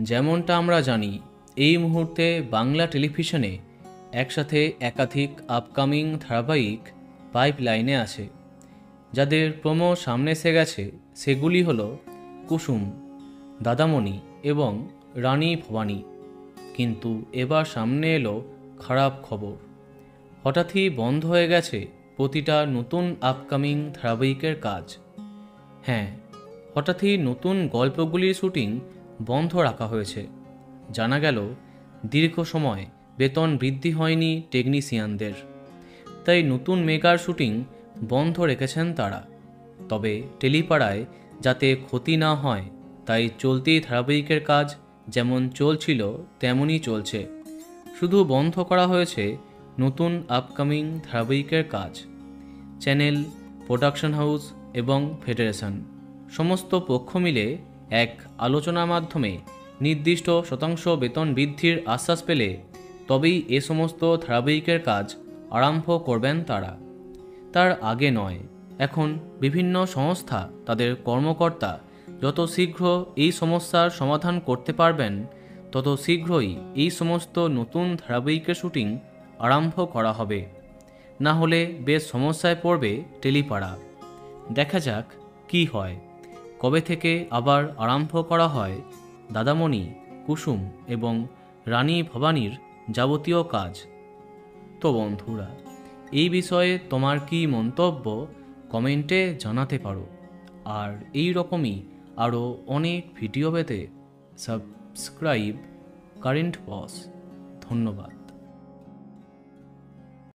যেমনটা আমরা জানি, এই মুহূর্তে বাংলা টেলিভিশনে একসাথে একাধিক আপকামিং ধারাবাহিক পাইপলাইনে আছে। যাদের প্রোমো সামনে এসে গেছে সেগুলি হলো কুসুম, দাদামণি এবং রানী ভবানী। কিন্তু এবার সামনে এলো খারাপ খবর। হঠাৎই বন্ধ হয়ে গেছে প্রতিটা নতুন আপকামিং ধারাবাহিকের কাজ। হ্যাঁ, হঠাৎই নতুন গল্পগুলির শুটিং বন্ধ রাখা হয়েছে। জানা গেল দীর্ঘ সময় বেতন বৃদ্ধি হয়নি টেকনিশিয়ানদের, তাই নতুন মেগার শুটিং বন্ধ রেখেছেন তারা। তবে টেলিপাড়ায় যাতে ক্ষতি না হয় তাই চলতি ধারাবাহিকের কাজ যেমন চলছিল তেমনই চলছে। শুধু বন্ধ করা হয়েছে নতুন আপকামিং ধারাবাহিকের কাজ। চ্যানেল, প্রোডাকশন হাউস এবং ফেডারেশন সমস্ত পক্ষ মিলে এক আলোচনার মাধ্যমে নির্দিষ্ট শতাংশ বেতন বৃদ্ধির আশ্বাস পেলে তবেই এ সমস্ত ধারাবাহিকের কাজ আরম্ভ করবেন তারা। তার আগে নয়। এখন বিভিন্ন সংস্থা তাদের কর্মকর্তা যত শীঘ্র এই সমস্যার সমাধান করতে পারবেন তত শীঘ্রই এই সমস্ত নতুন ধারাবাহিকের শুটিং আরম্ভ করা হবে। না হলে বেশ সমস্যায় পড়বে টেলিপাড়া। দেখা যাক কি হয়, কবে থেকে আবার আরম্ভ করা হয় দাদামণি, কুসুম এবং রানী ভবানীর যাবতীয় কাজ। তো বন্ধুরা, এই বিষয়ে তোমার কি মন্তব্য কমেন্টে জানাতে পারো। আর এই রকমই আরও অনেক ভিডিও পেতে সাবস্ক্রাইব কারেন্ট বস। ধন্যবাদ।